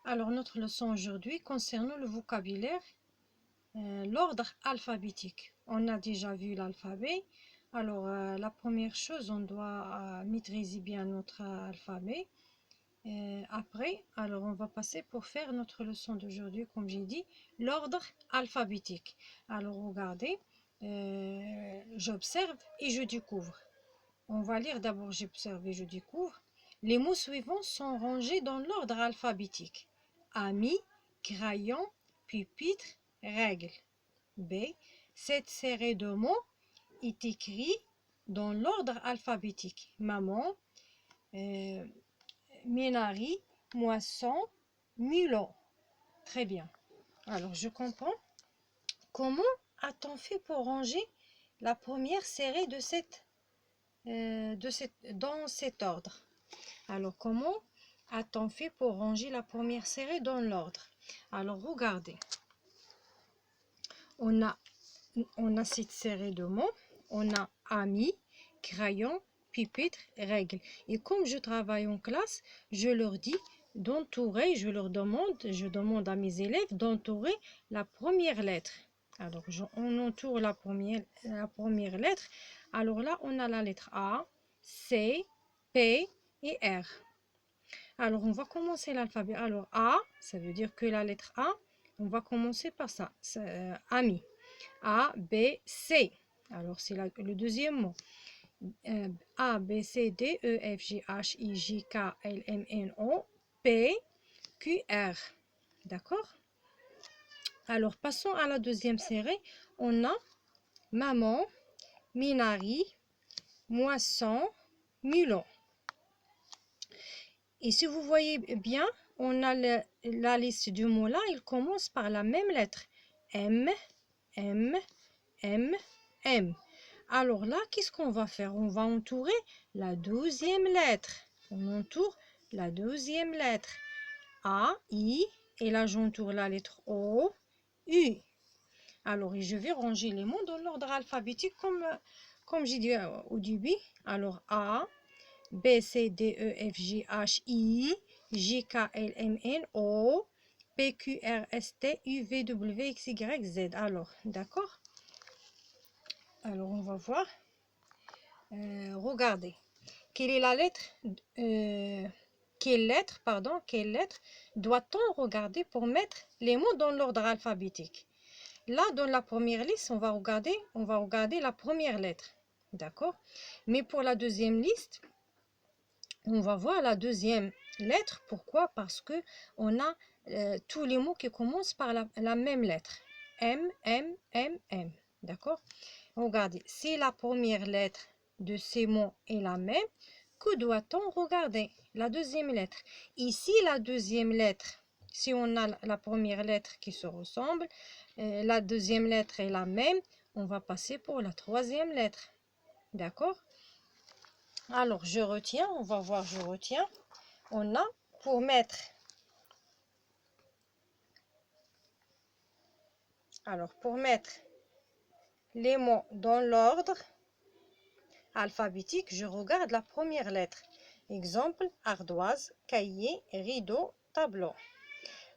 Alors, notre leçon aujourd'hui concerne le vocabulaire, l'ordre alphabétique. On a déjà vu l'alphabet. Alors, la première chose, on doit maîtriser bien notre alphabet. Après, alors on va passer pour faire notre leçon d'aujourd'hui, comme j'ai dit, l'ordre alphabétique. Alors, regardez, j'observe et je découvre. On va lire d'abord j'observe et je découvre. Les mots suivants sont rangés dans l'ordre alphabétique. Ami, crayon, pupitre, règle. B. Cette série de mots est écrite dans l'ordre alphabétique. Maman, ménari, moisson, mulot. Très bien. Alors, je comprends. Comment a-t-on fait pour ranger la première série dans cet ordre? Alors, comment a-t-on fait pour ranger la première série dans l'ordre? Alors, regardez. On a cette série de mots. On a ami, crayon, pupitre, règle. Et comme je travaille en classe, je leur dis d'entourer, je demande à mes élèves d'entourer la première lettre. Alors, on entoure la première lettre. Alors là, on a la lettre A, C, P et R. Alors, on va commencer l'alphabet. Alors, A, ça veut dire que la lettre A, on va commencer par ça. Ami. A, B, C. Alors, c'est le deuxième mot. A, B, C, D, E, F, G, H, I, J, K, L, M, N, O, P, Q, R. D'accord? Alors, passons à la deuxième série. On a maman, minari, moisson, mulot. Et si vous voyez bien, on a la liste du mot là, il commence par la même lettre. M, M, M, M. Alors là, qu'est-ce qu'on va faire? On va entourer la deuxième lettre. On entoure la deuxième lettre. A, I, et là j'entoure la lettre O, U. Alors, je vais ranger les mots dans l'ordre alphabétique comme j'ai dit au début. Alors, A, B, C, D, E, F, G, H, I, J, K, L, M, N, O, P, Q, R, S, T, U, V, W, X, Y, Z. Alors, d'accord? Alors, on va voir. Regardez. Quelle est la lettre quelle lettre doit-on regarder pour mettre les mots dans l'ordre alphabétique? Là, dans la première liste, on va regarder la première lettre. D'accord? Mais pour la deuxième liste, on va voir la deuxième lettre. Pourquoi? Parce que on a tous les mots qui commencent par la même lettre. M, M, M, M. D'accord? Regardez, si la première lettre de ces mots est la même, que doit-on regarder? La deuxième lettre. Ici, la deuxième lettre, si on a la première lettre qui se ressemble, la deuxième lettre est la même, on va passer pour la troisième lettre. D'accord? Alors, je retiens, on va voir, je retiens. On a pour mettre... Alors, pour mettre les mots dans l'ordre alphabétique, je regarde la première lettre. Exemple, ardoise, cahier, rideau, tableau.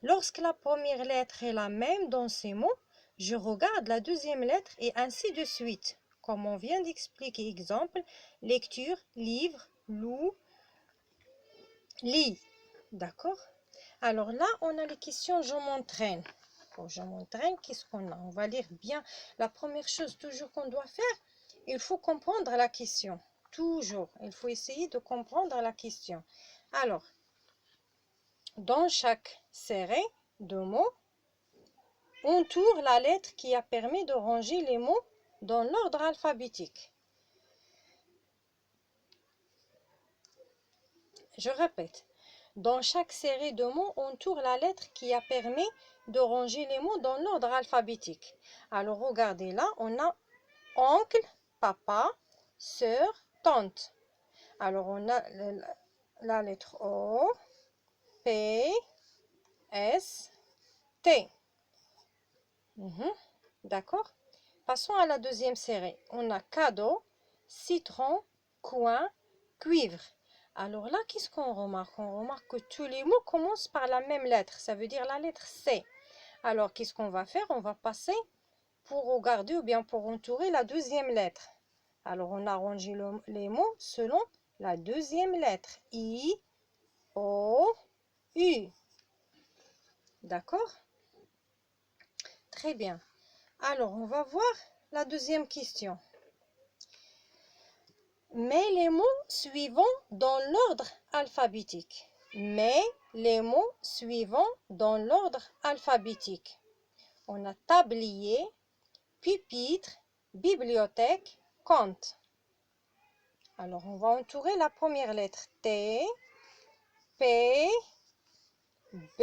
Lorsque la première lettre est la même dans ces mots, je regarde la deuxième lettre et ainsi de suite. Comme on vient d'expliquer, exemple, lecture, livre, loup, lit. D'accord? Alors là, on a les questions je m'entraîne. Pour je m'entraîne, qu'est-ce qu'on a? On va lire bien. La première chose toujours qu'on doit faire, il faut comprendre la question. Toujours, il faut essayer de comprendre la question. Alors, dans chaque série de mots, on tourne la lettre qui a permis de ranger les mots dans l'ordre alphabétique. Je répète, dans chaque série de mots, on tourne la lettre qui a permis de ranger les mots dans l'ordre alphabétique. Alors, regardez là, on a oncle, papa, sœur, tante. Alors, on a la lettre O, P, S, T. D'accord? Passons à la deuxième série. On a cadeau, citron, coin, cuivre. Alors là, qu'est-ce qu'on remarque? On remarque que tous les mots commencent par la même lettre. Ça veut dire la lettre C. Alors, qu'est-ce qu'on va faire? On va passer pour regarder ou bien pour entourer la deuxième lettre. Alors, on a rangé les mots selon la deuxième lettre. I, O, U. D'accord? Très bien. Alors, on va voir la deuxième question. Mets les mots suivants dans l'ordre alphabétique. Mets les mots suivants dans l'ordre alphabétique. On a tablier, pupitre, bibliothèque, compte. Alors, on va entourer la première lettre T, P, B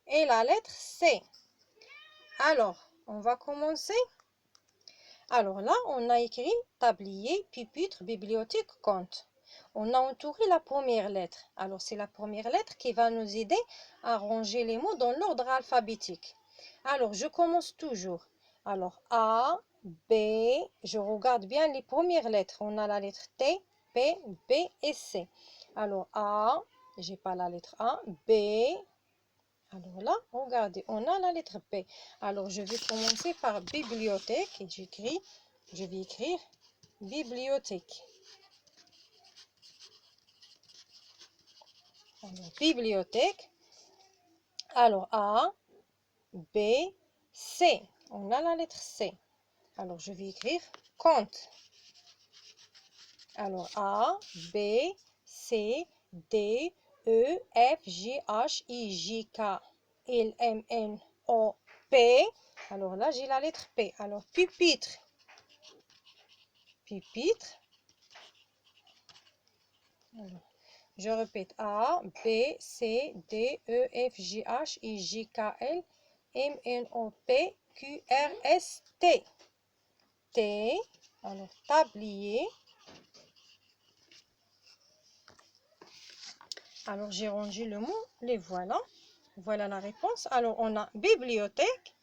et la lettre C. Alors, on va commencer. Alors là, on a écrit tablier, pupitre, bibliothèque, compte. On a entouré la première lettre. Alors, c'est la première lettre qui va nous aider à ranger les mots dans l'ordre alphabétique. Alors, je commence toujours. Alors, A, B, je regarde bien les premières lettres. On a la lettre T, P, B et C. Alors, A, j'ai pas la lettre A, B. Alors là, regardez, on a la lettre B. Alors, je vais commencer par bibliothèque et je vais écrire bibliothèque. Alors, bibliothèque. Alors, A, B, C. On a la lettre C. Alors, je vais écrire compte. Alors, A, B, C, D, E, F, G, H, I, J, K, L, M, N, O, P. Alors là, j'ai la lettre P. Alors, pupitre. Pupitre. Alors, je répète. A, B, C, D, E, F, G, H, I, J, K, L, M, N, O, P, Q, R, S, T. T. Alors, tablier. Alors, j'ai rangé le mot, les voilà. Voilà la réponse. Alors, on a bibliothèque,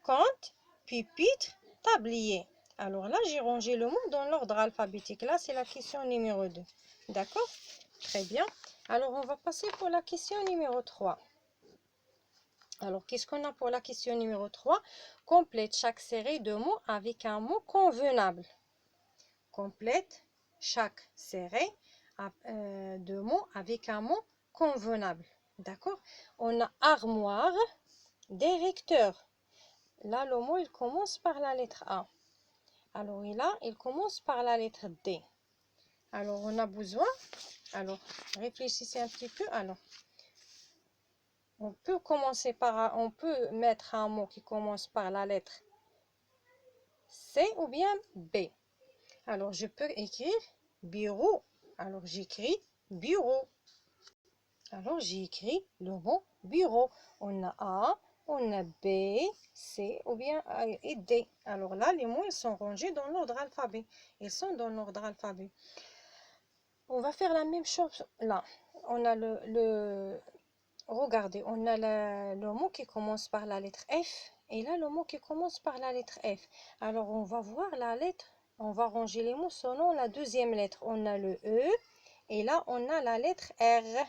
compte, pupitre, tablier. Alors là, j'ai rangé le mot dans l'ordre alphabétique. Là, c'est la question numéro 2. D'accord? Très bien. Alors, on va passer pour la question numéro 3. Alors, qu'est-ce qu'on a pour la question numéro 3? Complète chaque série de mots avec un mot convenable. Complète chaque série de mots avec un mot convenable. D'accord? On a armoire, directeur. Là, le mot, il commence par la lettre A. Alors, là, il commence par la lettre D. Alors, on a besoin. Alors, réfléchissez un petit peu. Alors, on peut mettre un mot qui commence par la lettre C ou bien B. Alors, je peux écrire bureau. Alors, j'écris bureau. Alors, j'ai écrit le mot bureau. On a A, on a B, C ou bien A et D. Alors là, les mots ils sont rangés dans l'ordre alphabet. Ils sont dans l'ordre alphabet. On va faire la même chose là. On a regardez, on a le mot qui commence par la lettre F et là le mot qui commence par la lettre F. Alors on va voir la lettre, on va ranger les mots selon la deuxième lettre. On a le E et là on a la lettre R.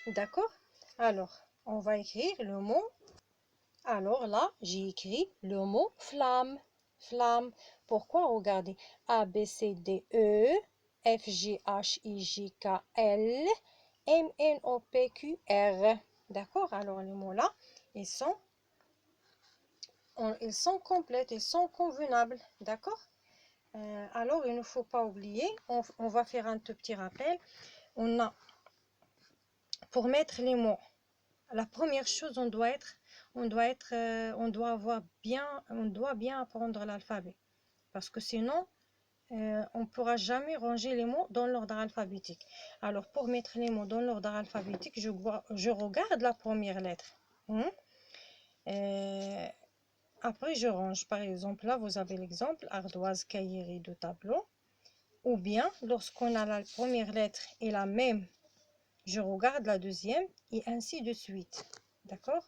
D'accord? Alors, on va écrire le mot. Alors là, j'ai écrit le mot flamme. Flamme. Pourquoi? Regardez. A, B, C, D, E, F, G, H, I, J, K, L, M, N, O, P, Q, R. D'accord? Alors, les mots là, ils sont complets, ils sont convenables. D'accord? Alors, il ne faut pas oublier, on va faire un tout petit rappel. On a, pour mettre les mots, la première chose, on doit bien apprendre l'alphabet. Parce que sinon, on ne pourra jamais ranger les mots dans l'ordre alphabétique. Alors, pour mettre les mots dans l'ordre alphabétique, je regarde la première lettre. Après, je range. Par exemple, là, vous avez l'exemple, ardoise, cahier, rideau, tableau. Ou bien, lorsqu'on a la première lettre et la même, je regarde la deuxième et ainsi de suite. D'accord?